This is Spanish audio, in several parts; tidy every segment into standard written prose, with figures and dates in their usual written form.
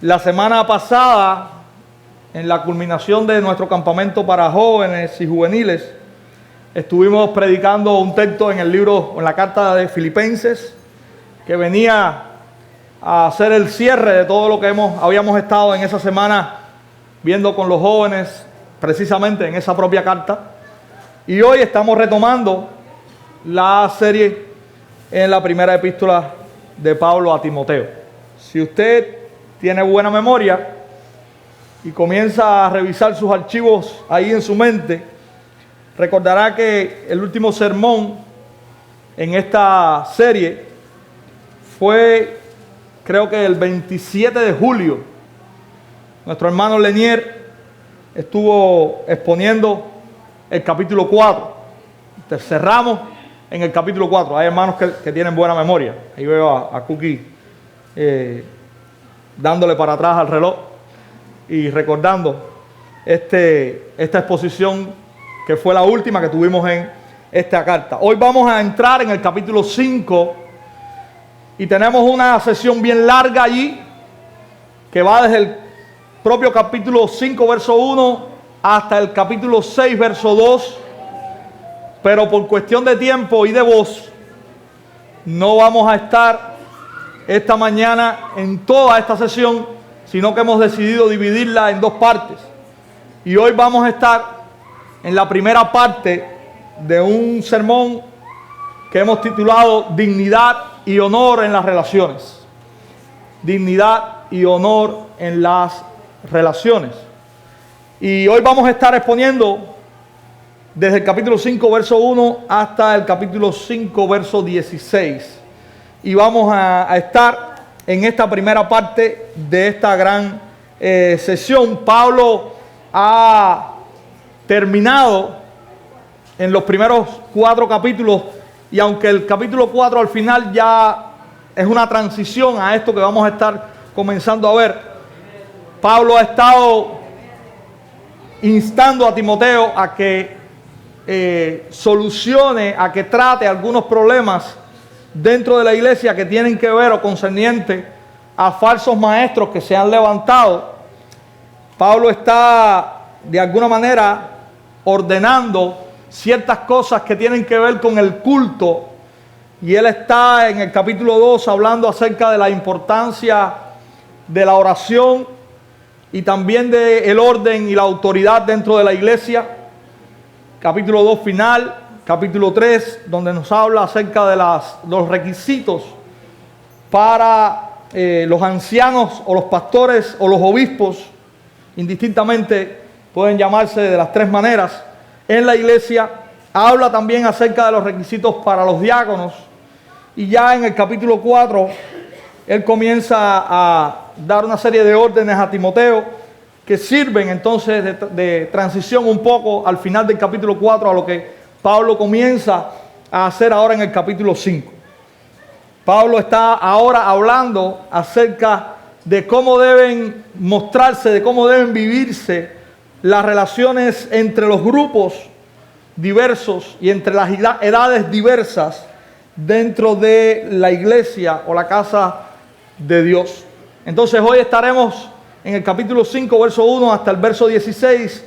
La semana pasada, en la culminación de nuestro campamento para jóvenes y juveniles, estuvimos predicando un texto en el libro, en la carta de Filipenses, que venía a hacer el cierre de todo lo que habíamos estado en esa semana viendo con los jóvenes, precisamente en esa propia carta. Y hoy estamos retomando la serie en la primera epístola de Pablo a Timoteo. Si usted tiene buena memoria y comienza a revisar sus archivos ahí en su mente, recordará que el último sermón en esta serie fue, creo que el 27 de julio. Nuestro hermano Lenier estuvo exponiendo el capítulo 4. Cerramos en el capítulo 4. Hay hermanos que tienen buena memoria. Ahí veo a Cookie dándole para atrás al reloj y recordando esta exposición que fue la última que tuvimos en esta carta. Hoy vamos a entrar en el capítulo 5 y tenemos una sesión bien larga allí que va desde el propio capítulo 5 verso 1 hasta el capítulo 6 verso 2, pero por cuestión de tiempo y de voz no vamos a estar esta mañana en toda esta sesión, sino que hemos decidido dividirla en dos partes. Y hoy vamos a estar en la primera parte de un sermón que hemos titulado Dignidad y honor en las relaciones. Dignidad y honor en las relaciones. Y hoy vamos a estar exponiendo desde el capítulo 5 verso 1 hasta el capítulo 5 verso 16. Y vamos a estar en esta primera parte de esta gran sesión. Pablo ha terminado en los primeros 4 capítulos, y aunque el capítulo 4 al final ya es una transición a esto que vamos a estar comenzando a ver, Pablo ha estado instando a Timoteo a que solucione, a que trate algunos problemas dentro de la iglesia que tienen que ver o concerniente a falsos maestros que se han levantado. Pablo está de alguna manera ordenando ciertas cosas que tienen que ver con el culto, y él está en el capítulo 2 hablando acerca de la importancia de la oración y también del orden y la autoridad dentro de la iglesia. Capítulo 2 final, capítulo 3, donde nos habla acerca de los requisitos para los ancianos o los pastores o los obispos, indistintamente pueden llamarse de las 3 maneras, en la iglesia. Habla también acerca de los requisitos para los diáconos, y ya en el capítulo 4 él comienza a dar una serie de órdenes a Timoteo que sirven entonces de transición un poco al final del capítulo 4 a lo que Pablo comienza a hacer ahora en el capítulo 5. Pablo está ahora hablando acerca de cómo deben mostrarse, de cómo deben vivirse las relaciones entre los grupos diversos y entre las edades diversas dentro de la iglesia o la casa de Dios. Entonces hoy estaremos en el capítulo 5, verso 1 hasta el verso 16,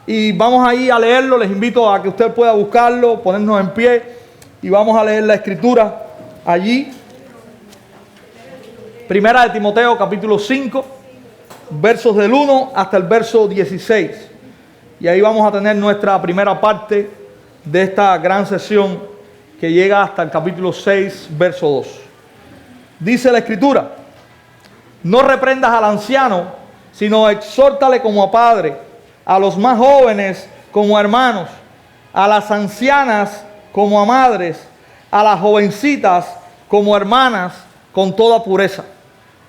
y vamos ahí a leerlo. Les invito a que usted pueda buscarlo, ponernos en pie, y vamos a leer la escritura allí. Primera de Timoteo, capítulo 5, versos del 1 hasta el verso 16. Y ahí vamos a tener nuestra primera parte de esta gran sesión que llega hasta el capítulo 6, verso 2. Dice la escritura: no reprendas al anciano, sino exhórtale como a padre, a los más jóvenes como a hermanos, a las ancianas como a madres, a las jovencitas como hermanas, con toda pureza.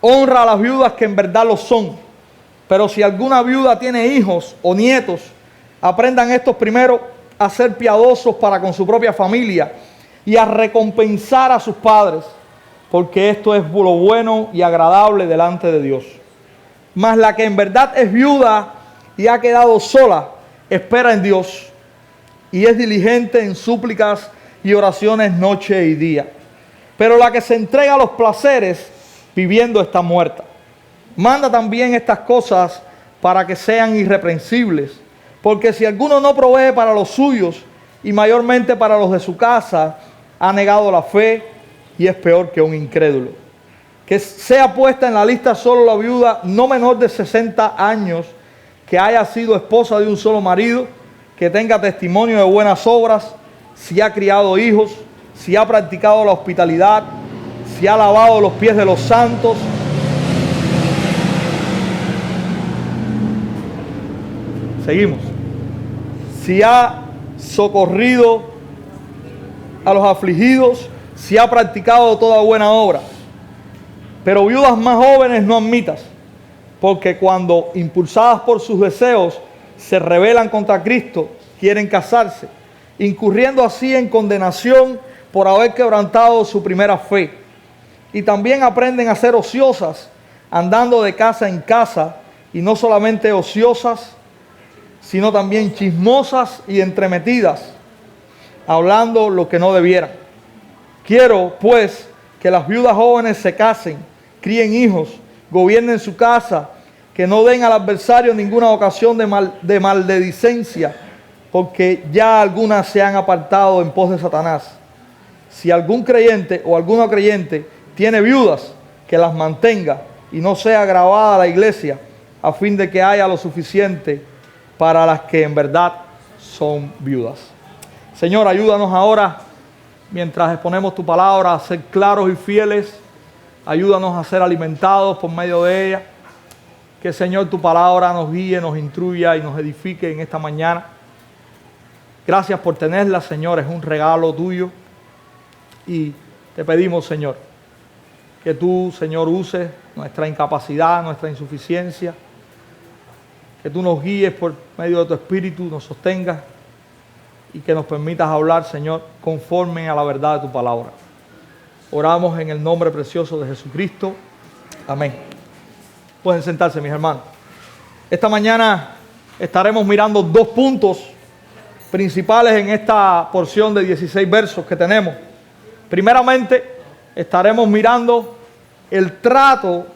Honra a las viudas que en verdad lo son. Pero si alguna viuda tiene hijos o nietos, aprendan estos primero a ser piadosos para con su propia familia y a recompensar a sus padres, porque esto es lo bueno y agradable delante de Dios. Mas la que en verdad es viuda y ha quedado sola, espera en Dios y es diligente en súplicas y oraciones noche y día. Pero la que se entrega a los placeres, viviendo está muerta. Manda también estas cosas para que sean irreprensibles. Porque si alguno no provee para los suyos, y mayormente para los de su casa, ha negado la fe y es peor que un incrédulo. Que sea puesta en la lista solo la viuda no menor de 60 años, que haya sido esposa de un solo marido, que tenga testimonio de buenas obras, si ha criado hijos, si ha practicado la hospitalidad, si ha lavado los pies de los santos. Seguimos. Si ha socorrido a los afligidos, si ha practicado toda buena obra. Pero viudas más jóvenes no admitas, porque cuando impulsadas por sus deseos se rebelan contra Cristo, quieren casarse, incurriendo así en condenación por haber quebrantado su primera fe. Y también aprenden a ser ociosas, andando de casa en casa, y no solamente ociosas, sino también chismosas y entremetidas, hablando lo que no debieran. Quiero, pues, que las viudas jóvenes se casen, críen hijos, gobiernen su casa, que no den al adversario ninguna ocasión de maledicencia, porque ya algunas se han apartado en pos de Satanás. Si algún creyente o alguna creyente tiene viudas, que las mantenga y no sea agravada la iglesia, a fin de que haya lo suficiente para las que en verdad son viudas. Señor, ayúdanos ahora, mientras exponemos tu palabra, a ser claros y fieles. Ayúdanos a ser alimentados por medio de ella. Que, Señor, tu palabra nos guíe, nos instruya y nos edifique en esta mañana. Gracias por tenerla, Señor, es un regalo tuyo. Y te pedimos, Señor, que tú, Señor, uses nuestra incapacidad, nuestra insuficiencia. Que tú nos guíes por medio de tu Espíritu, nos sostengas y que nos permitas hablar, Señor, conforme a la verdad de tu palabra. Oramos en el nombre precioso de Jesucristo. Amén. Pueden sentarse, mis hermanos. Esta mañana estaremos mirando dos puntos principales en esta porción de 16 versos que tenemos. Primeramente, estaremos mirando el trato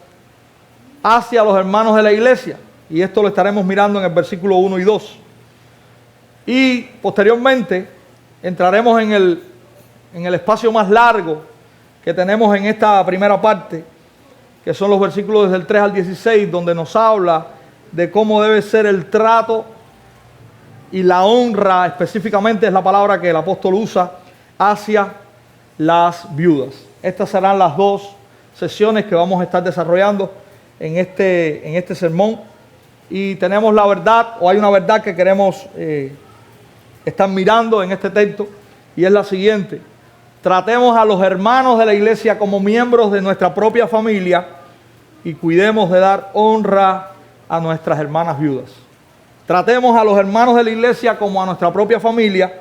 hacia los hermanos de la iglesia. Y esto lo estaremos mirando en el versículo 1 y 2. Y posteriormente entraremos en el espacio más largo que tenemos en esta primera parte, que son los versículos desde el 3 al 16, donde nos habla de cómo debe ser el trato y la honra, específicamente es la palabra que el apóstol usa, hacia las viudas. Estas serán las dos sesiones que vamos a estar desarrollando en este sermón. Y tenemos la verdad, o hay una verdad que queremos estar mirando en este texto, y es la siguiente: tratemos a los hermanos de la iglesia como miembros de nuestra propia familia y cuidemos de dar honra a nuestras hermanas viudas. Tratemos a los hermanos de la iglesia como a nuestra propia familia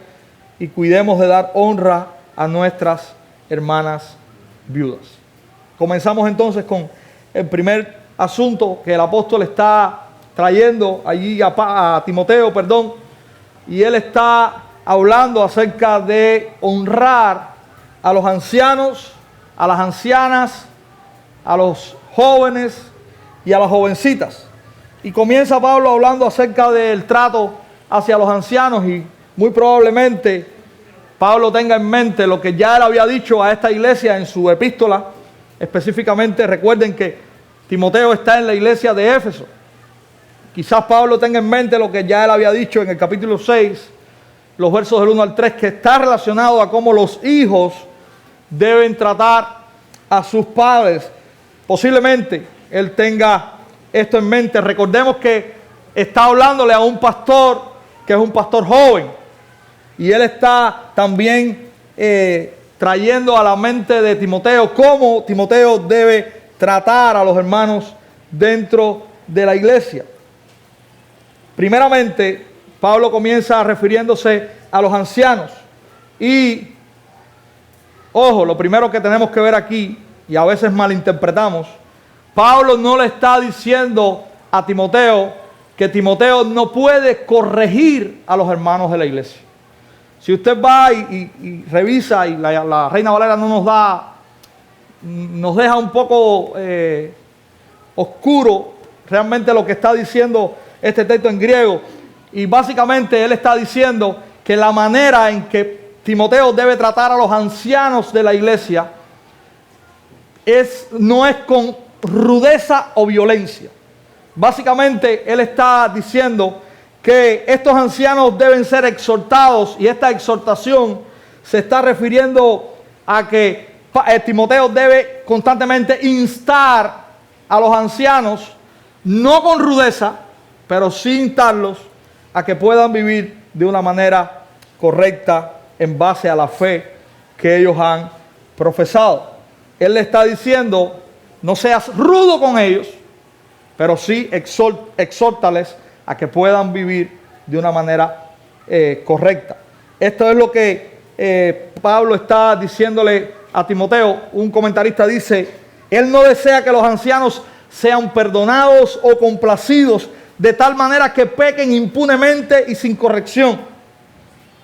y cuidemos de dar honra a nuestras hermanas viudas. Comenzamos entonces con el primer asunto que el apóstol está trayendo allí a Timoteo, y él está hablando acerca de honrar a los ancianos, a las ancianas, a los jóvenes y a las jovencitas. Y comienza Pablo hablando acerca del trato hacia los ancianos, y muy probablemente Pablo tenga en mente lo que ya él había dicho a esta iglesia en su epístola. Específicamente, recuerden que Timoteo está en la iglesia de Éfeso. Quizás Pablo tenga en mente lo que ya él había dicho en el capítulo 6, los versos del 1 al 3, que está relacionado a cómo los hijos deben tratar a sus padres. Posiblemente él tenga esto en mente. Recordemos que está hablándole a un pastor que es un pastor joven, y él está también trayendo a la mente de Timoteo cómo Timoteo debe tratar a los hermanos dentro de la iglesia. Primeramente, Pablo comienza refiriéndose a los ancianos. Y, ojo, lo primero que tenemos que ver aquí, y a veces malinterpretamos, Pablo no le está diciendo a Timoteo que Timoteo no puede corregir a los hermanos de la iglesia. Si usted va y revisa, y la Reina Valera no nos deja un poco oscuro realmente lo que está diciendo este texto en griego. Y básicamente él está diciendo que la manera en que Timoteo debe tratar a los ancianos de la iglesia no es con rudeza o violencia. Básicamente él está diciendo que estos ancianos deben ser exhortados, y esta exhortación se está refiriendo a que Timoteo debe constantemente instar a los ancianos, no con rudeza, pero sí instarlos a que puedan vivir de una manera correcta en base a la fe que ellos han profesado. Él le está diciendo, no seas rudo con ellos, pero sí exhórtales a que puedan vivir de una manera correcta. Esto es lo que Pablo está diciéndole a Timoteo. Un comentarista dice, él no desea que los ancianos sean perdonados o complacidos de tal manera que pequen impunemente y sin corrección.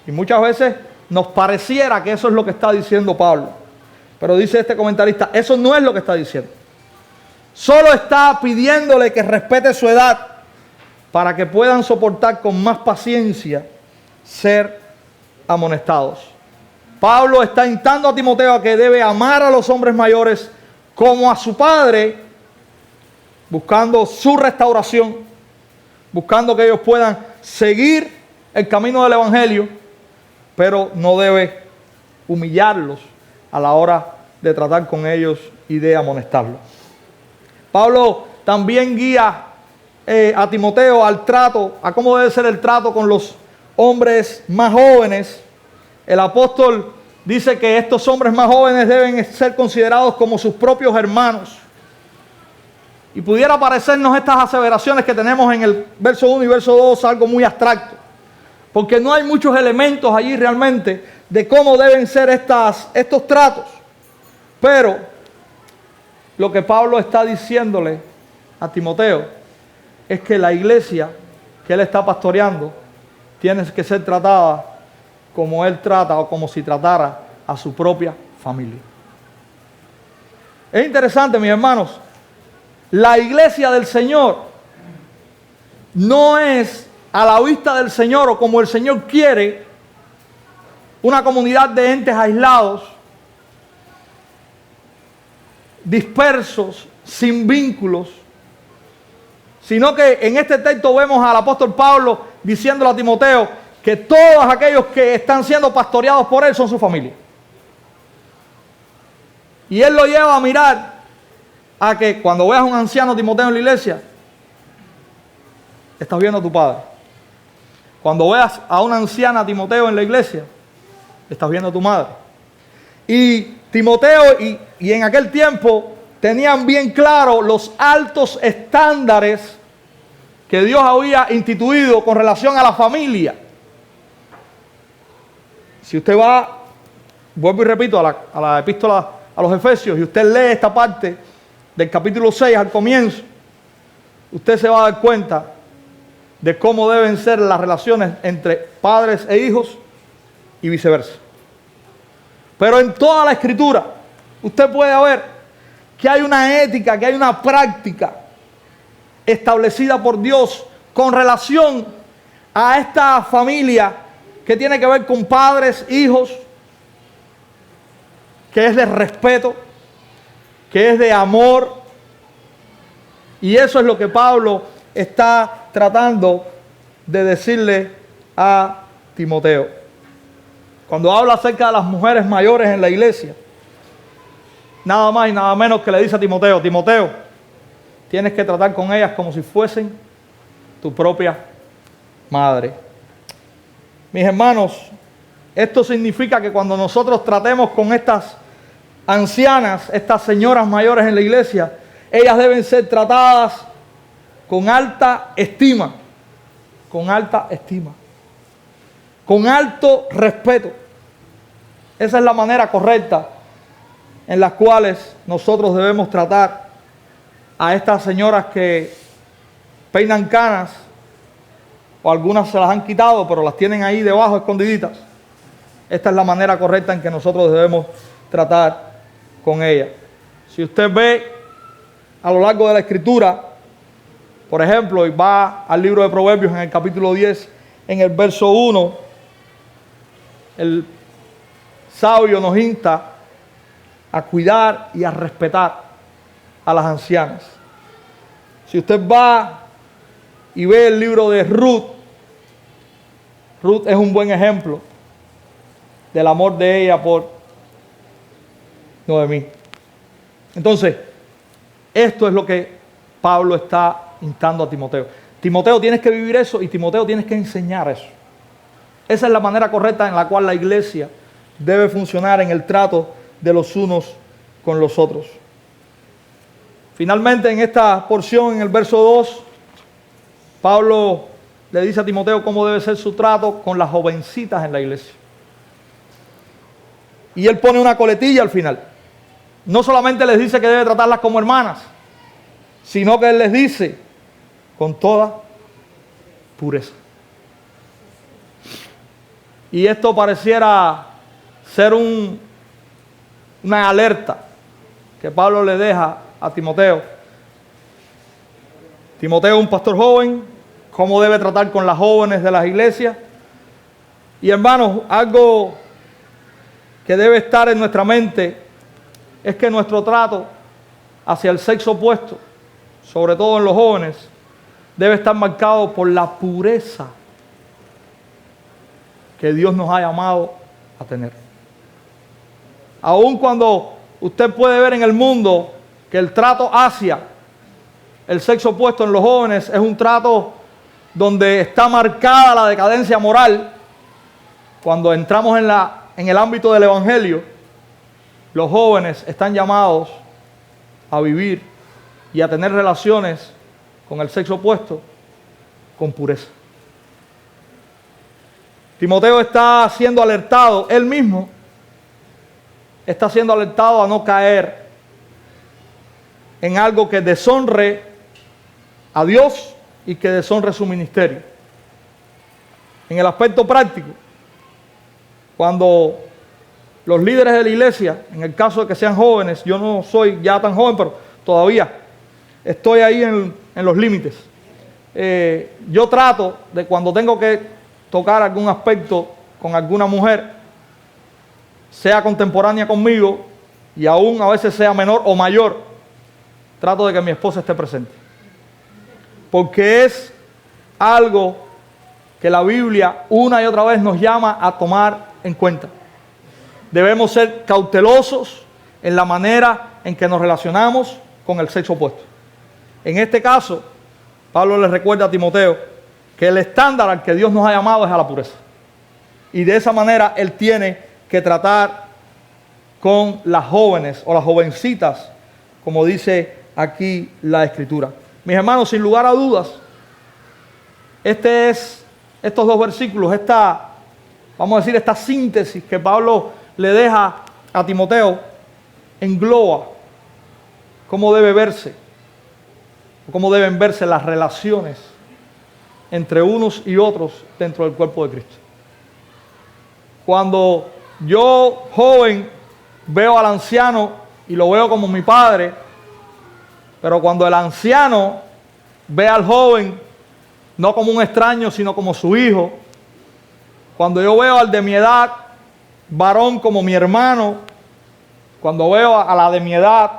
Y muchas veces nos pareciera que eso es lo que está diciendo Pablo. Pero dice este comentarista, eso no es lo que está diciendo. Solo está pidiéndole que respete su edad para que puedan soportar con más paciencia ser amonestados. Pablo está instando a Timoteo a que debe amar a los hombres mayores como a su padre, buscando su restauración, buscando que ellos puedan seguir el camino del evangelio, pero no debe humillarlos a la hora de tratar con ellos y de amonestarlos. Pablo también guía a Timoteo al trato, a cómo debe ser el trato con los hombres más jóvenes. El apóstol dice que estos hombres más jóvenes deben ser considerados como sus propios hermanos. Y pudiera parecernos estas aseveraciones que tenemos en el verso 1 y verso 2 algo muy abstracto, porque no hay muchos elementos allí realmente de cómo deben ser estos tratos. Pero lo que Pablo está diciéndole a Timoteo es que la iglesia que él está pastoreando tiene que ser tratada como él trata o como si tratara a su propia familia. Es interesante, mis hermanos, la iglesia del Señor no es a la vista del Señor o como el Señor quiere una comunidad de entes aislados, dispersos, sin vínculos, sino que en este texto vemos al apóstol Pablo diciéndole a Timoteo que todos aquellos que están siendo pastoreados por él son su familia. Y él lo lleva a mirar a que cuando veas a un anciano Timoteo en la iglesia, estás viendo a tu padre. Cuando veas a una anciana Timoteo en la iglesia, estás viendo a tu madre. Y Timoteo y en aquel tiempo tenían bien claro los altos estándares que Dios había instituido con relación a la familia. Si usted va, vuelvo y repito, a la epístola a los Efesios, y usted lee esta parte del capítulo 6 al comienzo, usted se va a dar cuenta de cómo deben ser las relaciones entre padres e hijos y viceversa. Pero en toda la Escritura, usted puede ver que hay una ética, que hay una práctica establecida por Dios con relación a esta familia que tiene que ver con padres, hijos, que es de respeto, que es de amor. Y eso es lo que Pablo está tratando de decirle a Timoteo. Cuando habla acerca de las mujeres mayores en la iglesia, nada más y nada menos que le dice a Timoteo, Timoteo, tienes que tratar con ellas como si fuesen tu propia madre. Mis hermanos, esto significa que cuando nosotros tratemos con estas ancianas, estas señoras mayores en la iglesia, ellas deben ser tratadas con alta estima, con alto respeto. Esa es la manera correcta en las cuales nosotros debemos tratar a estas señoras que peinan canas, o algunas se las han quitado, pero las tienen ahí debajo escondiditas. Esta es la manera correcta en que nosotros debemos tratar con ellas. Si usted ve a lo largo de la Escritura. Por ejemplo, y va al libro de Proverbios en el capítulo 10, en el verso 1, el sabio nos insta a cuidar y a respetar a las ancianas. Si usted va y ve el libro de Ruth, Ruth es un buen ejemplo del amor de ella por Noemí. Entonces, esto es lo que Pablo está instando a Timoteo. Timoteo, tienes que vivir eso y Timoteo, tienes que enseñar eso. Esa es la manera correcta en la cual la iglesia debe funcionar en el trato de los unos con los otros. Finalmente, en esta porción, en el verso 2, Pablo le dice a Timoteo cómo debe ser su trato con las jovencitas en la iglesia. Y él pone una coletilla al final. No solamente les dice que debe tratarlas como hermanas, sino que él les dice con toda pureza. Y esto pareciera ser una alerta que Pablo le deja a Timoteo. Timoteo es un pastor joven, cómo debe tratar con las jóvenes de las iglesias. Y hermanos, algo que debe estar en nuestra mente es que nuestro trato hacia el sexo opuesto, sobre todo en los jóvenes, debe estar marcado por la pureza que Dios nos ha llamado a tener. Aun cuando usted puede ver en el mundo que el trato hacia el sexo opuesto en los jóvenes es un trato donde está marcada la decadencia moral, cuando entramos en el ámbito del evangelio, los jóvenes están llamados a vivir y a tener relaciones con el sexo opuesto con pureza. Timoteo está siendo alertado, él mismo está siendo alertado a no caer en algo que deshonre a Dios y que deshonre su ministerio. En el aspecto práctico, cuando los líderes de la iglesia, en el caso de que sean jóvenes, yo no soy ya tan joven, pero todavía estoy ahí en los límites. Yo trato de, cuando tengo que tocar algún aspecto con alguna mujer, sea contemporánea conmigo y aún a veces sea menor o mayor, trato de que mi esposa esté presente. Porque es algo que la Biblia una y otra vez nos llama a tomar en cuenta. Debemos ser cautelosos en la manera en que nos relacionamos con el sexo opuesto. En este caso, Pablo le recuerda a Timoteo que el estándar al que Dios nos ha llamado es a la pureza. Y de esa manera él tiene que tratar con las jóvenes o las jovencitas, como dice aquí la Escritura. Mis hermanos, sin lugar a dudas, estos dos versículos, esta síntesis que Pablo le deja a Timoteo, engloba cómo deben verse las relaciones entre unos y otros dentro del cuerpo de Cristo. Cuando yo, joven, veo al anciano y lo veo como mi padre, pero cuando el anciano ve al joven no como un extraño, sino como su hijo, cuando yo veo al de mi edad, varón, como mi hermano, cuando veo a la de mi edad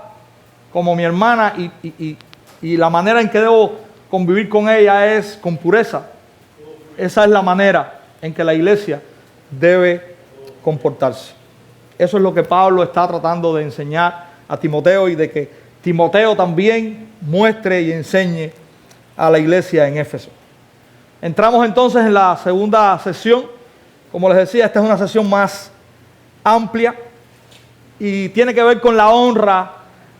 como mi hermana y la manera en que debo convivir con ella es con pureza. Esa es la manera en que la iglesia debe comportarse. Eso es lo que Pablo está tratando de enseñar a Timoteo y de que Timoteo también muestre y enseñe a la iglesia en Éfeso. Entramos entonces en la segunda sesión. Como les decía, esta es una sesión más amplia y tiene que ver con la honra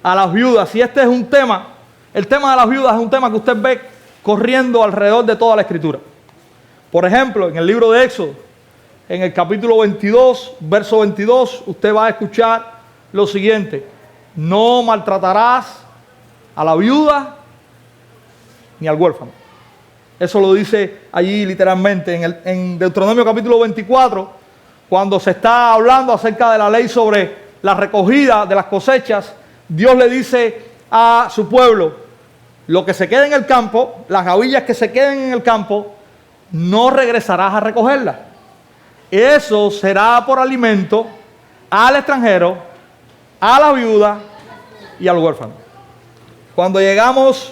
a las viudas. Y este es un tema, el tema de las viudas es un tema que usted ve corriendo alrededor de toda la Escritura. Por ejemplo, en el libro de Éxodo, en el capítulo 22, verso 22, usted va a escuchar lo siguiente: no maltratarás a la viuda ni al huérfano. Eso lo dice allí literalmente. En Deuteronomio capítulo 24, cuando se está hablando acerca de la ley sobre la recogida de las cosechas, Dios le dice a su pueblo: lo que se quede en el campo, las gavillas que se queden en el campo, no regresarás a recogerlas. Eso será por alimento al extranjero, a la viuda y al huérfano. Cuando llegamos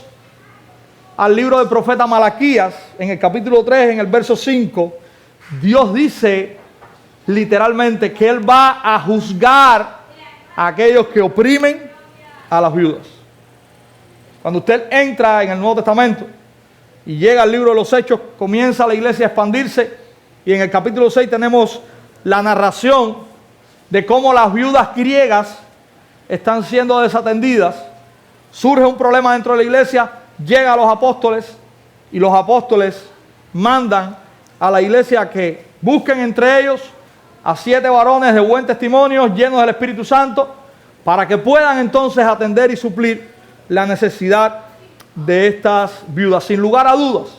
al libro del profeta Malaquías, en el capítulo 3, en el verso 5, Dios dice literalmente que Él va a juzgar a aquellos que oprimen a las viudas. Cuando usted entra en el Nuevo Testamento y llega al libro de los Hechos, comienza la iglesia a expandirse, y en el capítulo 6 tenemos la narración de cómo las viudas griegas están siendo desatendidas. Surge un problema dentro de la iglesia, llega a los apóstoles, y los apóstoles mandan a la iglesia que busquen entre ellos a 7 varones de buen testimonio, llenos del Espíritu Santo, para que puedan entonces atender y suplir la necesidad de estas viudas. Sin lugar a dudas,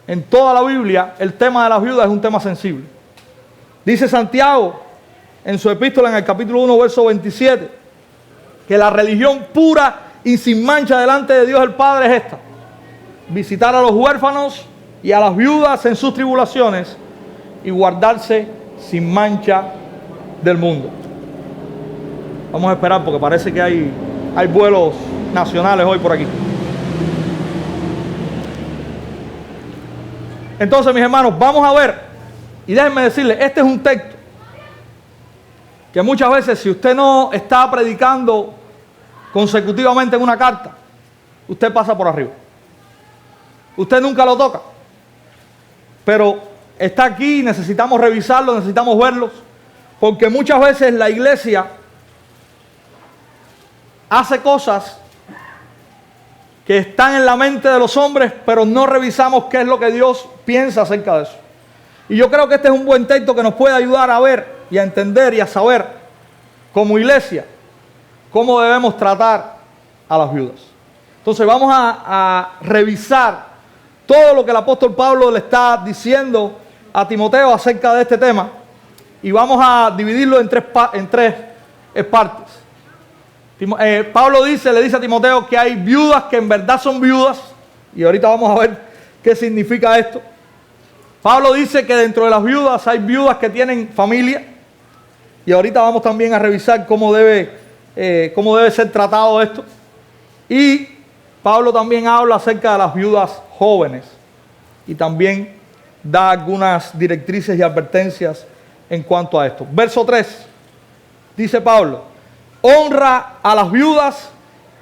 en toda la Biblia el tema de las viudas es un tema sensible. Dice Santiago en su epístola, en el capítulo 1, verso 27, que la religión pura y sin mancha delante de Dios el Padre es esta: visitar a los huérfanos y a las viudas en sus tribulaciones y guardarse sin mancha del mundo. Vamos a esperar porque parece que hay vuelos nacionales hoy por aquí. Entonces, mis hermanos, vamos a ver, y déjenme decirles, este es un texto que muchas veces, si usted no está predicando consecutivamente en una carta, usted pasa por arriba. Usted nunca lo toca. Pero está aquí, necesitamos revisarlo, necesitamos verlos, porque muchas veces la iglesia hace cosas que están en la mente de los hombres, pero no revisamos qué es lo que Dios piensa acerca de eso. Y yo creo que este es un buen texto que nos puede ayudar a ver y a entender y a saber, como iglesia, cómo debemos tratar a las viudas. Entonces vamos a revisar todo lo que el apóstol Pablo le está diciendo a Timoteo acerca de este tema, y vamos a dividirlo en tres partes. Pablo le dice a Timoteo que hay viudas que en verdad son viudas, y ahorita vamos a ver qué significa esto. Pablo dice que dentro de las viudas hay viudas que tienen familia, y ahorita vamos también a revisar cómo debe ser tratado esto. Y Pablo también habla acerca de las viudas jóvenes y también da algunas directrices y advertencias en cuanto a esto. Verso 3, dice Pablo: honra a las viudas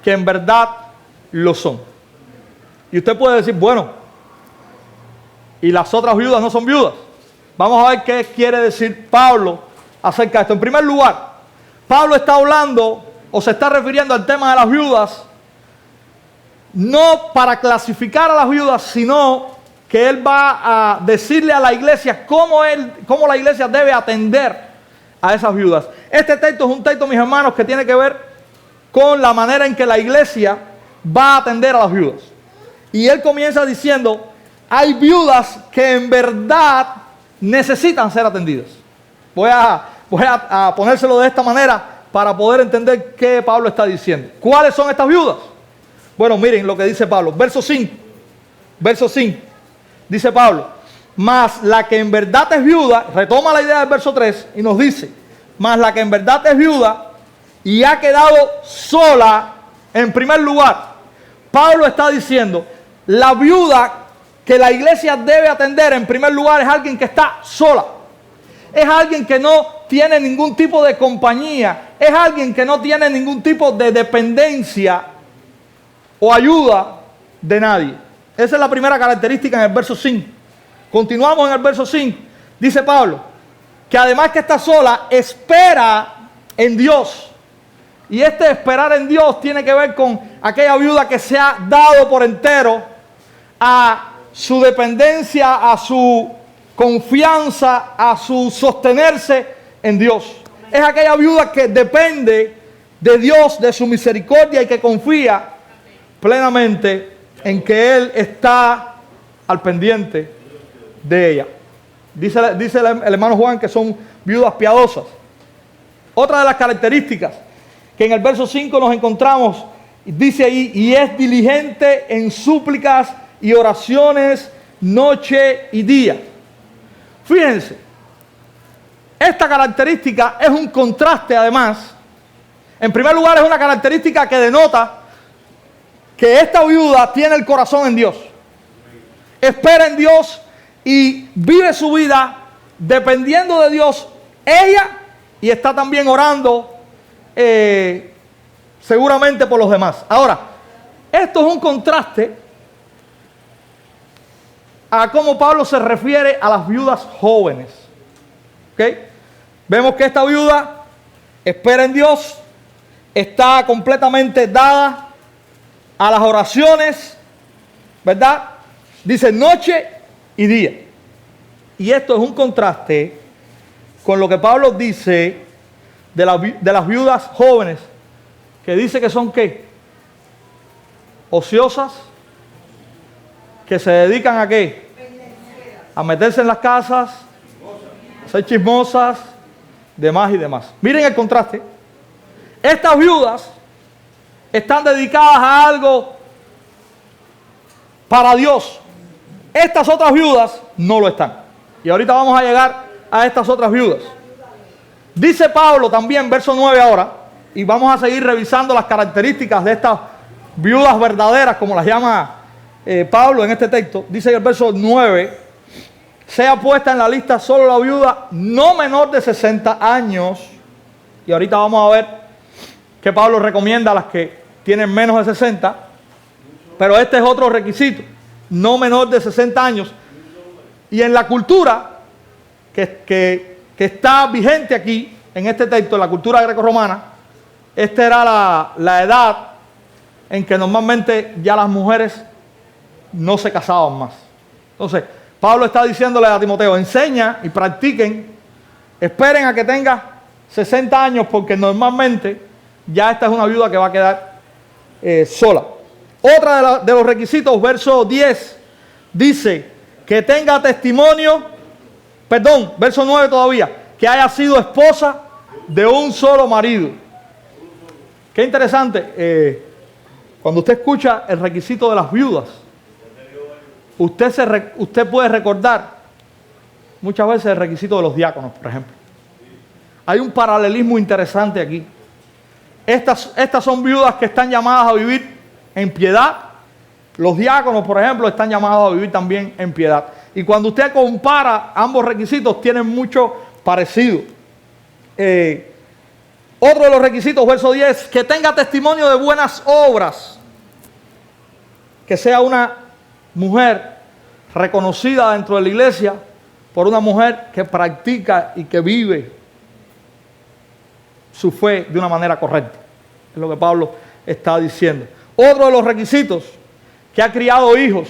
que en verdad lo son. Y usted puede decir, bueno, ¿y las otras viudas no son viudas? Vamos a ver qué quiere decir Pablo acerca de esto. En primer lugar, Pablo está hablando o se está refiriendo al tema de las viudas no para clasificar a las viudas, sino que él va a decirle a la iglesia cómo la iglesia debe atender a esas viudas. Este texto es un texto, mis hermanos, que tiene que ver con la manera en que la iglesia va a atender a las viudas. Y él comienza diciendo: hay viudas que en verdad necesitan ser atendidas. Voy a ponérselo de esta manera para poder entender qué Pablo está diciendo. ¿Cuáles son estas viudas? Bueno, miren lo que dice Pablo. Verso 5. Dice Pablo: mas la que en verdad es viuda, retoma la idea del verso 3 y nos dice: mas la que en verdad es viuda y ha quedado sola. En primer lugar, Pablo está diciendo: la viuda que la iglesia debe atender en primer lugar es alguien que está sola. Es alguien que no tiene ningún tipo de compañía. Es alguien que no tiene ningún tipo de dependencia o ayuda de nadie. Esa es la primera característica en el verso 5. Continuamos en el verso 5. Dice Pablo que además que está sola, espera en Dios. Y este esperar en Dios tiene que ver con aquella viuda que se ha dado por entero a su dependencia, a su confianza, a su sostenerse en Dios. Es aquella viuda que depende de Dios, de su misericordia, y que confía plenamente en que Él está al pendiente de ella. Dice el hermano Juan que son viudas piadosas. Otra de las características que en el verso 5 nos encontramos, dice ahí, y es diligente en súplicas y oraciones noche y día. Fíjense, esta característica es un contraste además. En primer lugar, es una característica que denota que esta viuda tiene el corazón en Dios, espera en Dios y vive su vida dependiendo de Dios, ella, y está también orando seguramente por los demás. Ahora, esto es un contraste a cómo Pablo se refiere a las viudas jóvenes. ¿Okay? Vemos que esta viuda espera en Dios, está completamente dada a las oraciones, ¿verdad? Dice noche y día. Y esto es un contraste con lo que Pablo dice de las viudas jóvenes, que dice que son ¿qué? Ociosas, que se dedican a ¿qué? A meterse en las casas, a ser chismosas, demás y demás. Miren el contraste. Estas viudas están dedicadas a algo para Dios. Estas otras viudas no lo están. Y ahorita vamos a llegar a estas otras viudas. Dice Pablo también, verso 9 ahora, y vamos a seguir revisando las características de estas viudas verdaderas, como las llama Pablo en este texto. Dice en el verso 9, sea puesta en la lista solo la viuda no menor de 60 años. Y ahorita vamos a ver que Pablo recomienda a las que tienen menos de 60. Pero este es otro requisito, no menor de 60 años. Y en la cultura que está vigente aquí, en este texto, en la cultura grecorromana, esta era la edad en que normalmente ya las mujeres no se casaban más. Entonces, Pablo está diciéndole a Timoteo, enseña y practiquen, esperen a que tenga 60 años, porque normalmente ya esta es una viuda que va a quedar sola. Otra de los requisitos, verso 10, dice que tenga testimonio, verso 9 todavía, que haya sido esposa de un solo marido. Qué interesante, cuando usted escucha el requisito de las viudas, usted puede recordar muchas veces el requisito de los diáconos, por ejemplo. Hay un paralelismo interesante aquí. Estas son viudas que están llamadas a vivir en piedad. Los diáconos, por ejemplo, están llamados a vivir también en piedad. Y cuando usted compara ambos requisitos, tienen mucho parecido. Otro de los requisitos, verso 10, que tenga testimonio de buenas obras. Que sea una mujer reconocida dentro de la iglesia por una mujer que practica y que vive su fe de una manera correcta. Es lo que Pablo está diciendo. Otro de los requisitos, que ha criado hijos,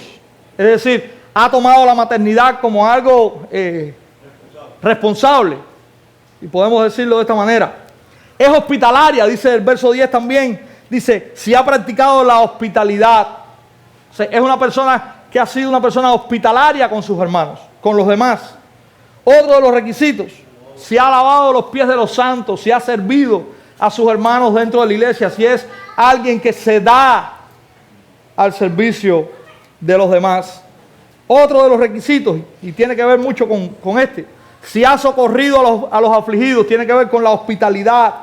es decir, ha tomado la maternidad como algo responsable, y podemos decirlo de esta manera. Es hospitalaria, dice el verso 10 también, dice, si ha practicado la hospitalidad. O sea, es una persona que ha sido una persona hospitalaria con sus hermanos, con los demás. Otro de los requisitos, si ha lavado los pies de los santos, si ha servido a sus hermanos dentro de la iglesia, si es alguien que se da al servicio de los demás. Otro de los requisitos, y tiene que ver mucho con este, si ha socorrido a los afligidos, tiene que ver con la hospitalidad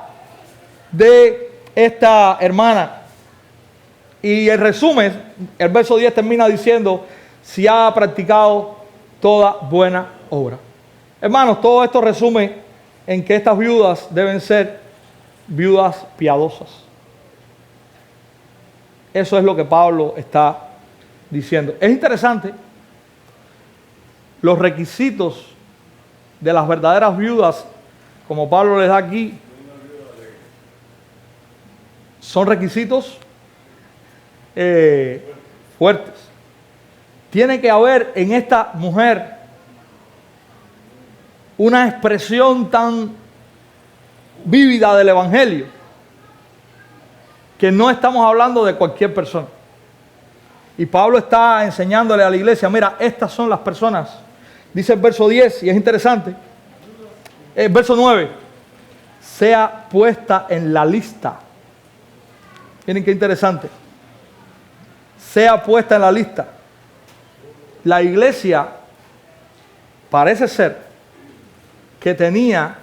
de esta hermana. Y en resumen, el verso 10 termina diciendo, si ha practicado toda buena obra. Hermanos, todo esto resume en que estas viudas deben ser viudas piadosas. Eso es lo que Pablo está diciendo. Es interesante, los requisitos de las verdaderas viudas, como Pablo les da aquí, son requisitos fuertes. Tiene que haber en esta mujer una expresión tan vívida del Evangelio, que no estamos hablando de cualquier persona. Y Pablo está enseñándole a la iglesia, mira, estas son las personas. Dice el verso 10, y es interesante, el verso 9, sea puesta en la lista Miren qué interesante, sea puesta en la lista. La iglesia parece ser que tenía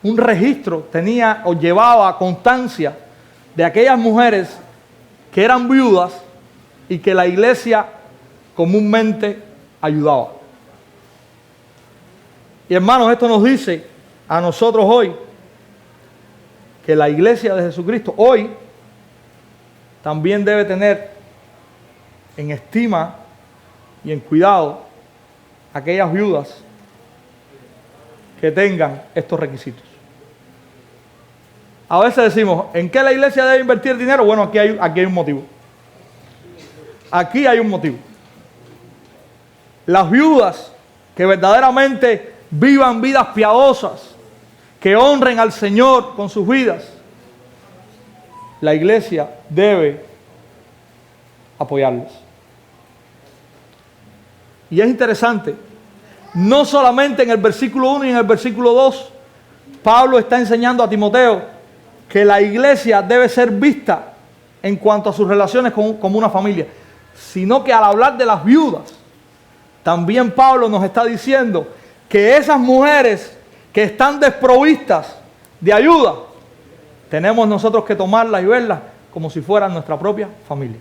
un registro, tenía o llevaba constancia de aquellas mujeres que eran viudas y que la iglesia comúnmente ayudaba. Y hermanos, esto nos dice a nosotros hoy que la iglesia de Jesucristo hoy también debe tener en estima y en cuidado aquellas viudas que tengan estos requisitos. A veces decimos, ¿en qué la iglesia debe invertir dinero? Bueno, aquí hay un motivo. Aquí hay un motivo. Las viudas que verdaderamente vivan vidas piadosas, que honren al Señor con sus vidas, la iglesia debe apoyarles. Y es interesante, no solamente en el versículo 1 y en el versículo 2, Pablo está enseñando a Timoteo que la iglesia debe ser vista en cuanto a sus relaciones como una familia, sino que al hablar de las viudas, también Pablo nos está diciendo que esas mujeres que están desprovistas de ayuda, tenemos nosotros que tomarlas y verlas como si fueran nuestra propia familia.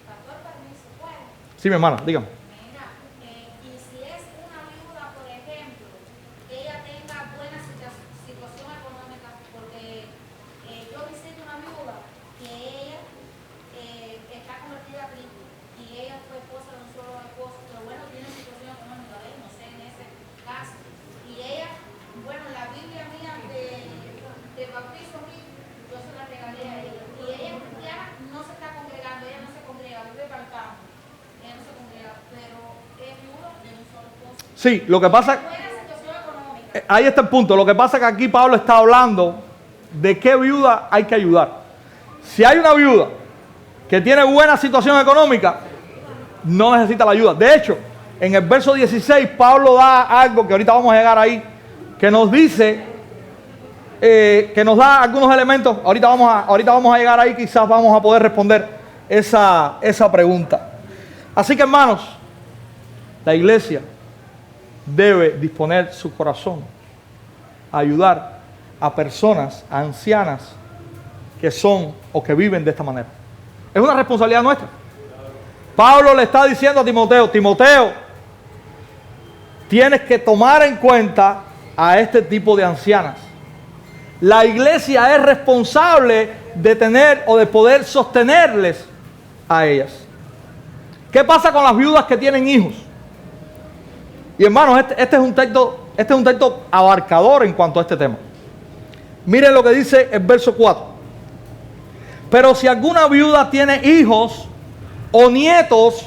Pastor, permiso, ¿puedo? Sí, mi hermana, dígame. Mira, y si es una viuda, por ejemplo, que ella tenga buena situación económica, porque yo visito una viuda que ella está convertida a Cristo y ella fue esposa de un solo esposo, pero bueno, tiene situación económica, ¿ves? No sé en ese caso. Y ella, bueno, la Biblia mía de bautizo aquí, yo se la regalé a ella. Y ella es cristiana, no se está congregando, ella no se congrega, vive para el campo. Ella no se congrega, pero es viuda de un solo esposo. Sí, lo que pasa, Buena situación económica. ahí está el punto. Lo que pasa es que aquí Pablo está hablando de qué viuda hay que ayudar. Si hay una viuda que tiene buena situación económica, no necesita la ayuda. De hecho, en el verso 16, Pablo da algo que ahorita vamos a llegar ahí, que nos dice, que nos da algunos elementos. Ahorita vamos a llegar ahí, quizás vamos a poder responder esa pregunta. Así que, hermanos, la iglesia debe disponer su corazón a ayudar a personas, a ancianas que son o que viven de esta manera. Es una responsabilidad nuestra. Pablo le está diciendo a Timoteo, Timoteo, tienes que tomar en cuenta a este tipo de ancianas. La iglesia es responsable de tener o de poder sostenerles a ellas. ¿Qué pasa con las viudas que tienen hijos? Y hermanos, este es un texto abarcador en cuanto a este tema. Miren lo que dice el verso 4. Pero si alguna viuda tiene hijos o nietos,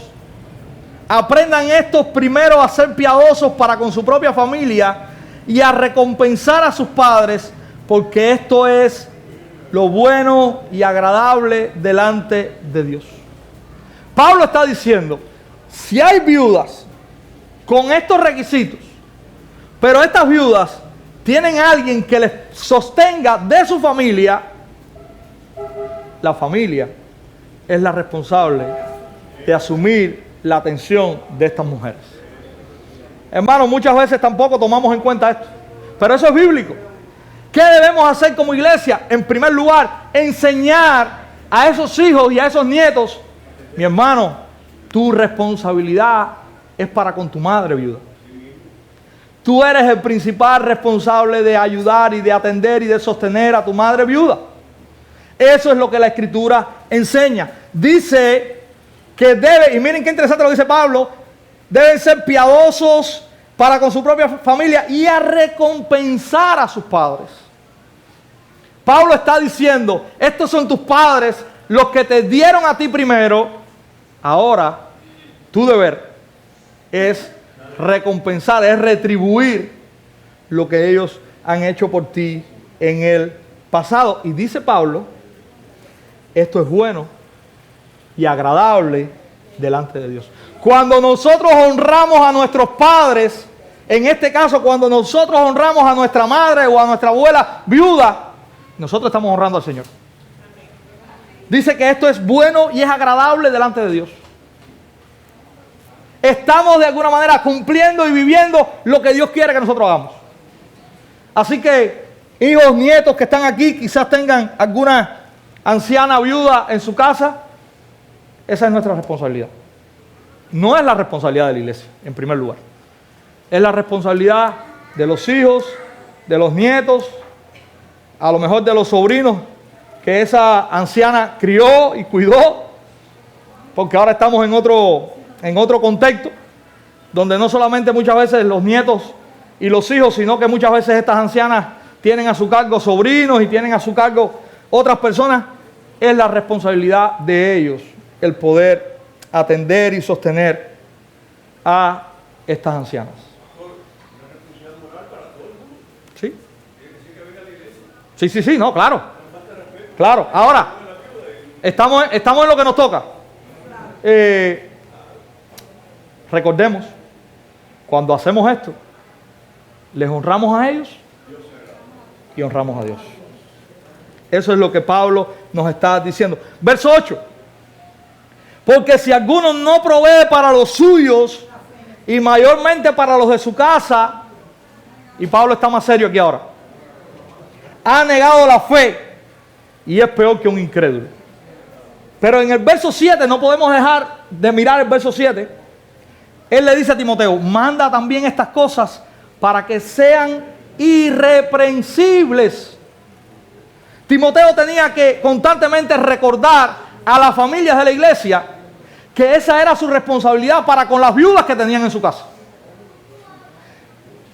aprendan estos primero a ser piadosos para con su propia familia y a recompensar a sus padres, porque esto es lo bueno y agradable delante de Dios. Pablo está diciendo, si hay viudas con estos requisitos, pero estas viudas tienen a alguien que les sostenga de su familia, la familia es la responsable de asumir la atención de estas mujeres. Hermanos, muchas veces tampoco tomamos en cuenta esto, pero eso es bíblico. ¿Qué debemos hacer como iglesia? En primer lugar, enseñar a esos hijos y a esos nietos, mi hermano, tu responsabilidad es para con tu madre viuda. Tú eres el principal responsable de ayudar y de atender y de sostener a tu madre viuda. Eso es lo que la Escritura enseña. Dice que debe, y miren qué interesante lo dice Pablo, deben ser piadosos para con su propia familia y a recompensar a sus padres. Pablo está diciendo, estos son tus padres, los que te dieron a ti primero, ahora tu deber es recompensar, es retribuir lo que ellos han hecho por ti en el pasado. Y dice Pablo, esto es bueno y agradable delante de Dios. Cuando nosotros honramos a nuestros padres, en este caso cuando nosotros honramos a nuestra madre o a nuestra abuela viuda, Nosotros estamos honrando al Señor. Dice que esto es bueno y es agradable delante de Dios. Estamos de alguna manera cumpliendo y viviendo lo que Dios quiere que nosotros hagamos. Así que, hijos, nietos que están aquí, quizás tengan alguna anciana viuda en su casa. Esa es nuestra responsabilidad. No es la responsabilidad de la iglesia, en primer lugar. Es la responsabilidad de los hijos, de los nietos, a lo mejor de los sobrinos que esa anciana crió y cuidó, porque ahora estamos en otro contexto, donde no solamente muchas veces los nietos y los hijos, sino que muchas veces estas ancianas tienen a su cargo sobrinos y tienen a su cargo otras personas. Es la responsabilidad de ellos el poder atender y sostener a estas ancianas. ¿Sí? Sí, no, claro. Claro. Ahora, estamos en lo que nos toca. Recordemos, cuando hacemos esto, les honramos a ellos y honramos a Dios. Eso es lo que Pablo nos está diciendo. Verso 8. Porque si alguno no provee para los suyos y mayormente para los de su casa, y Pablo está más serio aquí ahora, ha negado la fe y es peor que un incrédulo. Pero en el verso 7 no podemos dejar de mirar el verso 7. Él le dice a Timoteo, manda también estas cosas para que sean irreprensibles. Timoteo tenía que constantemente recordar a las familias de la iglesia que esa era su responsabilidad para con las viudas que tenían en su casa.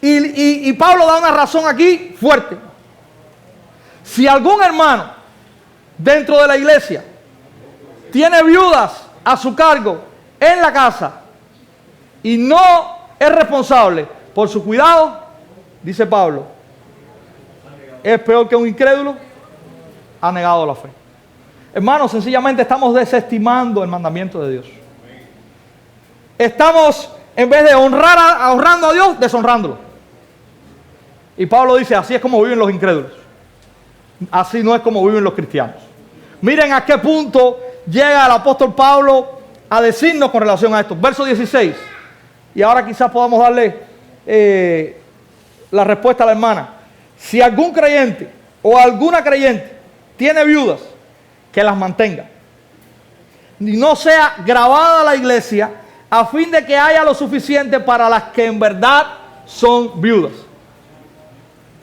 Y Pablo da una razón aquí fuerte. Si algún hermano dentro de la iglesia tiene viudas a su cargo en la casa y no es responsable por su cuidado, dice Pablo, es peor que un incrédulo, ha negado la fe. Hermanos, sencillamente estamos desestimando el mandamiento de Dios. Estamos, en vez de honrando a Dios, deshonrándolo. Y Pablo dice, así es como viven los incrédulos. Así no es como viven los cristianos. Miren a qué punto llega el apóstol Pablo a decirnos con relación a esto. Verso 16. Y ahora quizás podamos darle la respuesta a la hermana. Si algún creyente o alguna creyente tiene viudas, que las mantenga. Y no sea grabada la iglesia a fin de que haya lo suficiente para las que en verdad son viudas.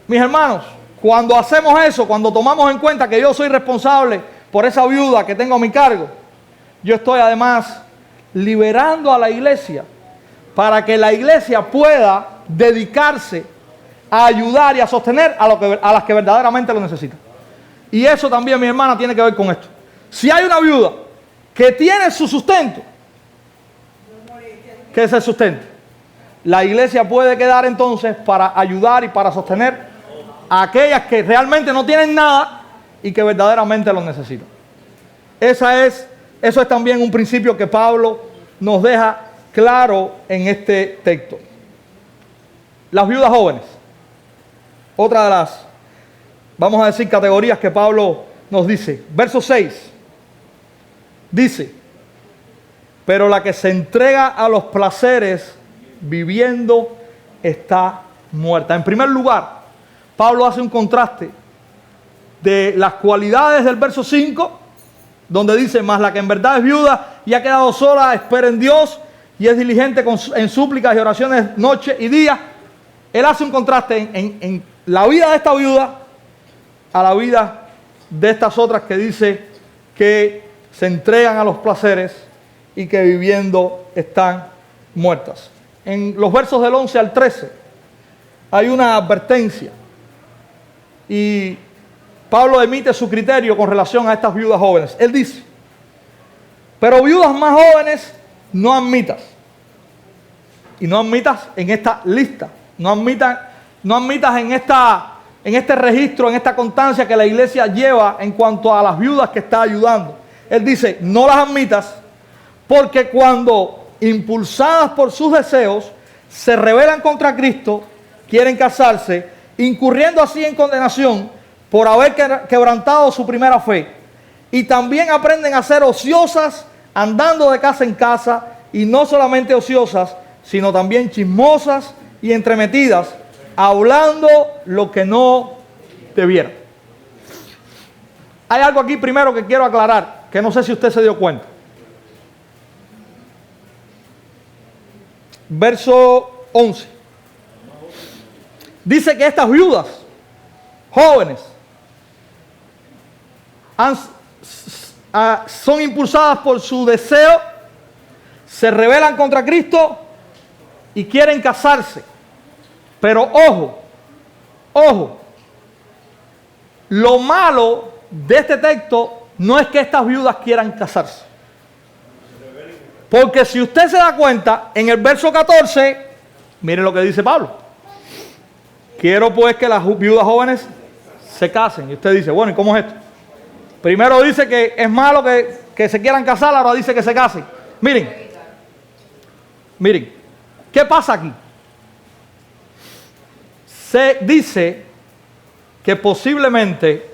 Mis hermanos, cuando hacemos eso, cuando tomamos en cuenta que yo soy responsable por esa viuda que tengo a mi cargo, yo estoy además liberando a la iglesia para que la iglesia pueda dedicarse a ayudar y a sostener a las que verdaderamente lo necesitan. Y eso también, mi hermana, tiene que ver con esto. Si hay una viuda que tiene su sustento, que se sustente, la iglesia puede quedar entonces para ayudar y para sostener a aquellas que realmente no tienen nada y que verdaderamente lo necesitan. Eso es también un principio que Pablo nos deja claro en este texto. Las viudas jóvenes, otra de las, vamos a decir, categorías que Pablo nos dice. Verso 6 dice, pero la que se entrega a los placeres viviendo está muerta. En primer lugar, Pablo hace un contraste de las cualidades del verso 5, donde dice, más la que en verdad es viuda y ha quedado sola, espera en Dios y es diligente en súplicas y oraciones noche y día. Él hace un contraste en la vida de esta viuda a la vida de estas otras que dice que se entregan a los placeres y que viviendo están muertas. En los versos del 11 al 13 hay una advertencia y Pablo emite su criterio con relación a estas viudas jóvenes. Él dice, pero viudas más jóvenes no admitas. Y no admitas en esta lista, no admitas en este registro, en esta constancia que la iglesia lleva en cuanto a las viudas que está ayudando. Él dice, no las admitas porque cuando impulsadas por sus deseos se rebelan contra Cristo, quieren casarse, incurriendo así en condenación, por haber quebrantado su primera fe. Y también aprenden a ser ociosas, andando de casa en casa, y no solamente ociosas, sino también chismosas y entremetidas, hablando lo que no debieran. Hay algo aquí primero que quiero aclarar, que no sé si usted se dio cuenta. Verso 11. Dice que estas viudas, jóvenes, son impulsadas por su deseo, se rebelan contra Cristo y quieren casarse. Pero ojo, lo malo de este texto no es que estas viudas quieran casarse. Porque si usted se da cuenta, en el verso 14, mire lo que dice Pablo. Quiero pues que las viudas jóvenes se casen. Y usted dice, bueno, ¿y cómo es esto? Primero dice que es malo que se quieran casar, ahora dice que se casen. Miren, ¿qué pasa aquí? Se dice que posiblemente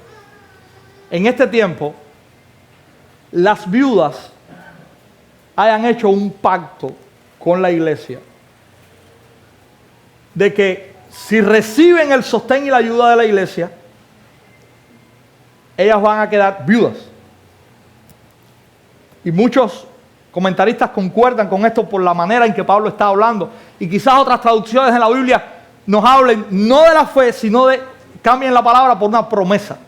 en este tiempo las viudas hayan hecho un pacto con la iglesia de que si reciben el sostén y la ayuda de la iglesia, ellas van a quedar viudas. Y muchos comentaristas concuerdan con esto por la manera en que Pablo está hablando. Y quizás otras traducciones en la Biblia nos hablen no de la fe, sino cambien la palabra por una promesa.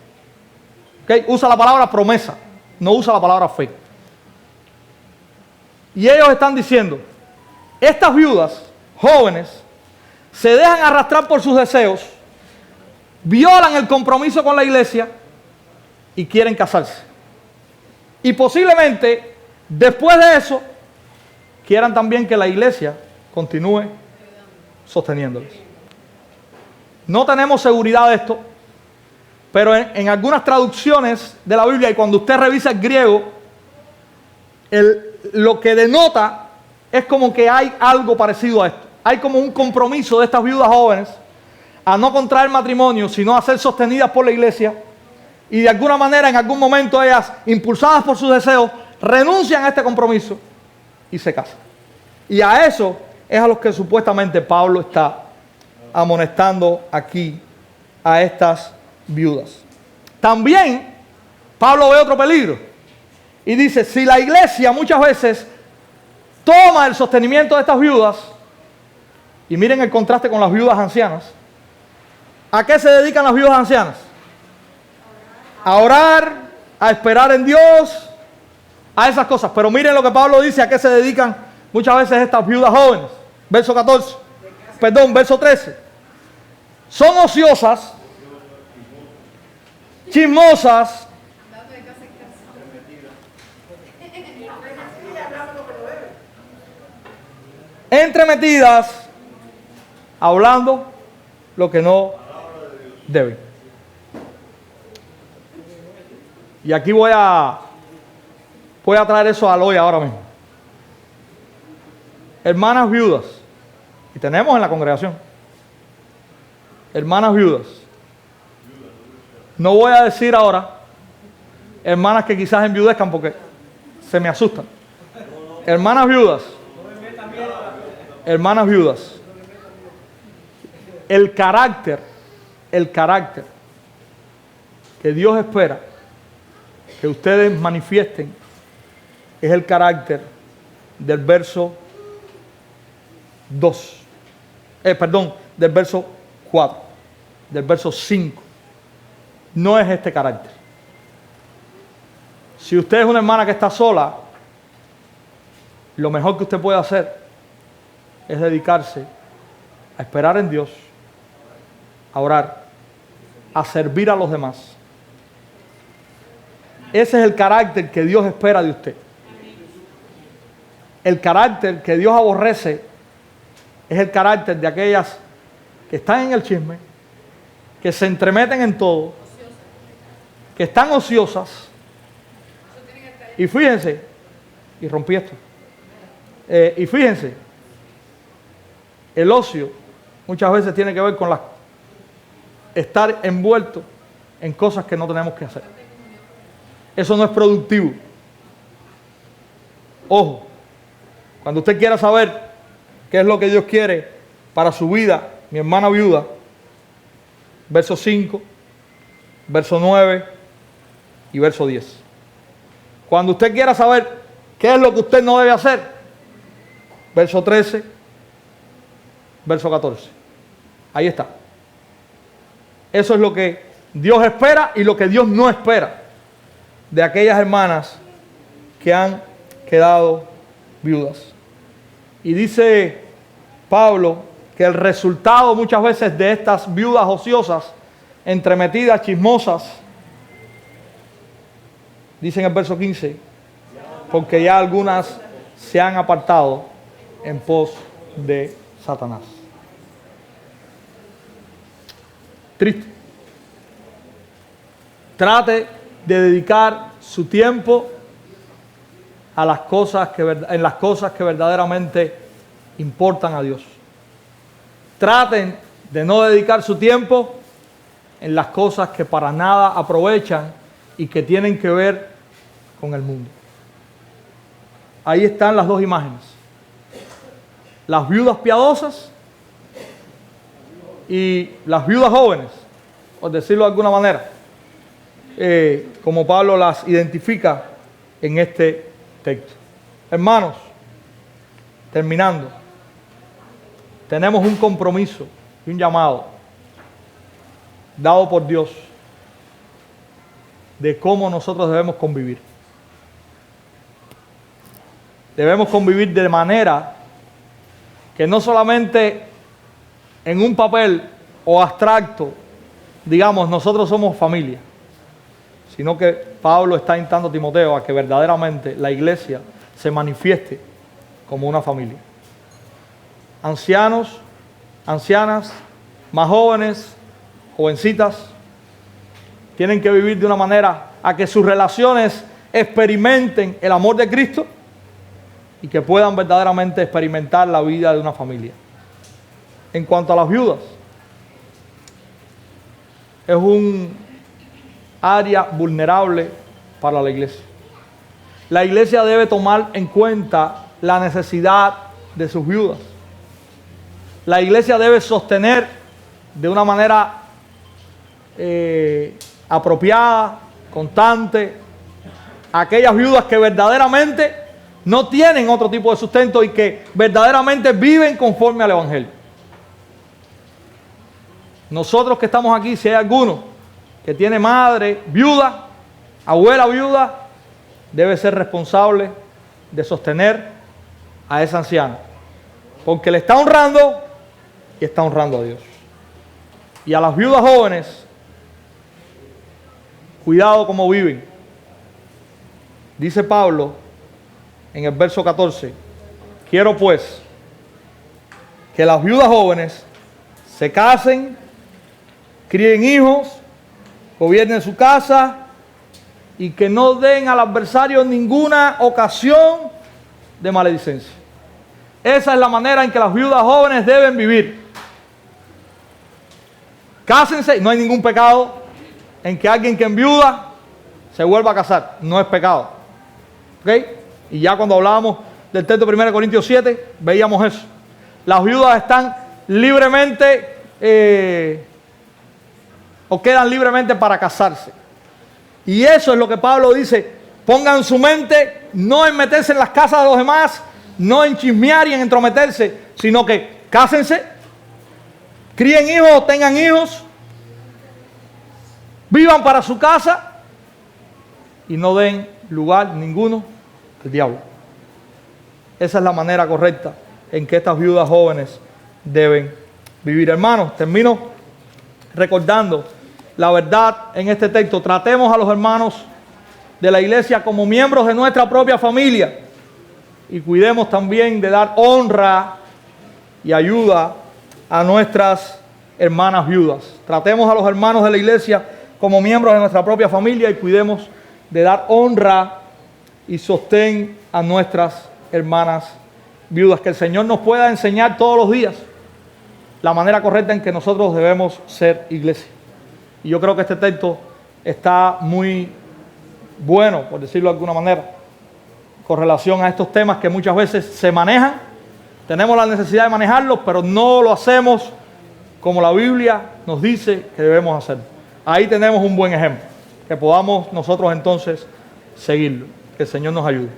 ¿Okay? Usa la palabra promesa, no usa la palabra fe. Y ellos están diciendo, estas viudas jóvenes se dejan arrastrar por sus deseos, violan el compromiso con la iglesia y quieren casarse. Y posiblemente, después de eso, quieran también que la iglesia continúe sosteniéndoles. No tenemos seguridad de esto, pero en algunas traducciones de la Biblia, y cuando usted revisa el griego, lo que denota es como que hay algo parecido a esto. Hay como un compromiso de estas viudas jóvenes a no contraer matrimonio, sino a ser sostenidas por la iglesia. Y de alguna manera, en algún momento, ellas, impulsadas por sus deseos, renuncian a este compromiso y se casan. Y a eso es a los que supuestamente Pablo está amonestando aquí a estas viudas. También Pablo ve otro peligro y dice, si la iglesia muchas veces toma el sostenimiento de estas viudas, y miren el contraste con las viudas ancianas. ¿A qué se dedican las viudas ancianas? A orar, a esperar en Dios, a esas cosas. Pero miren lo que Pablo dice, a qué se dedican muchas veces estas viudas jóvenes. Verso 13. Son ociosas, chismosas, entremetidas, hablando lo que no deben. Y aquí voy a traer eso al hoy ahora mismo. Hermanas viudas, y tenemos en la congregación, hermanas viudas. No voy a decir ahora hermanas que quizás enviudezcan porque se me asustan. Hermanas viudas. Hermanas viudas. El carácter que Dios espera que ustedes manifiesten es el carácter del verso 2. Del verso 4. Del verso 5. No es este carácter. Si usted es una hermana que está sola, lo mejor que usted puede hacer es dedicarse a esperar en Dios, a orar, a servir a los demás. Ese es el carácter que Dios espera de usted. El carácter que Dios aborrece es el carácter de aquellas que están en el chisme, que se entremeten en todo, que están ociosas. Y fíjense, y rompí esto, y fíjense, el ocio muchas veces tiene que ver con estar envuelto en cosas que no tenemos que hacer. Eso no es productivo. Ojo, cuando usted quiera saber qué es lo que Dios quiere para su vida, mi hermana viuda, verso 5, verso 9 y verso 10. Cuando usted quiera saber qué es lo que usted no debe hacer, verso 13, verso 14. Ahí está. Eso es lo que Dios espera y lo que Dios no espera de aquellas hermanas que han quedado viudas. Y dice Pablo que el resultado muchas veces de estas viudas ociosas, entremetidas, chismosas, dice en el verso 15, porque ya algunas se han apartado en pos de Satanás. Triste. Trate de dedicar su tiempo a las cosas en las cosas que verdaderamente importan a Dios. Traten de no dedicar su tiempo en las cosas que para nada aprovechan y que tienen que ver con el mundo. Ahí están las dos imágenes. Las viudas piadosas y las viudas jóvenes, por decirlo de alguna manera, como Pablo las identifica en este texto. Hermanos, terminando, tenemos un compromiso y un llamado dado por Dios de cómo nosotros debemos convivir. Debemos convivir de manera que no solamente en un papel o abstracto digamos nosotros somos familia, sino que Pablo está instando a Timoteo a que verdaderamente la iglesia se manifieste como una familia. Ancianos, ancianas, más jóvenes, jovencitas, tienen que vivir de una manera a que sus relaciones experimenten el amor de Cristo y que puedan verdaderamente experimentar la vida de una familia. En cuanto a las viudas, es un área vulnerable para la iglesia. La iglesia debe tomar en cuenta la necesidad de sus viudas. La iglesia debe sostener de una manera apropiada, constante, a aquellas viudas que verdaderamente no tienen otro tipo de sustento y que verdaderamente viven conforme al Evangelio. Nosotros que estamos aquí, si hay alguno que tiene madre viuda, abuela viuda, debe ser responsable de sostener a esa anciana, porque le está honrando y está honrando a Dios. Y a las viudas jóvenes, cuidado cómo viven. Dice Pablo en el verso 14, quiero pues que las viudas jóvenes se casen, críen hijos, gobiernen su casa y que no den al adversario ninguna ocasión de maledicencia. Esa es la manera en que las viudas jóvenes deben vivir. Cásense, no hay ningún pecado en que alguien que enviuda se vuelva a casar, no es pecado. ¿Ok? Y ya cuando hablábamos del texto de 1 Corintios 7, veíamos eso. Las viudas están libremente o quedan libremente para casarse. Y eso es lo que Pablo dice, pongan su mente no en meterse en las casas de los demás, no en chismear y en entrometerse, sino que cásense, críen hijos o tengan hijos, vivan para su casa y no den lugar ninguno al diablo. Esa es la manera correcta en que estas viudas jóvenes deben vivir. Hermanos, termino recordando la verdad en este texto. Tratemos a los hermanos de la iglesia como miembros de nuestra propia familia y cuidemos también de dar honra y ayuda a nuestras hermanas viudas. Tratemos a los hermanos de la iglesia como miembros de nuestra propia familia y cuidemos de dar honra y sostén a nuestras hermanas viudas. Que el Señor nos pueda enseñar todos los días la manera correcta en que nosotros debemos ser iglesia. Y yo creo que este texto está muy bueno, por decirlo de alguna manera, con relación a estos temas que muchas veces se manejan. Tenemos la necesidad de manejarlos, pero no lo hacemos como la Biblia nos dice que debemos hacerlo. Ahí tenemos un buen ejemplo, que podamos nosotros entonces seguirlo. Que el Señor nos ayude.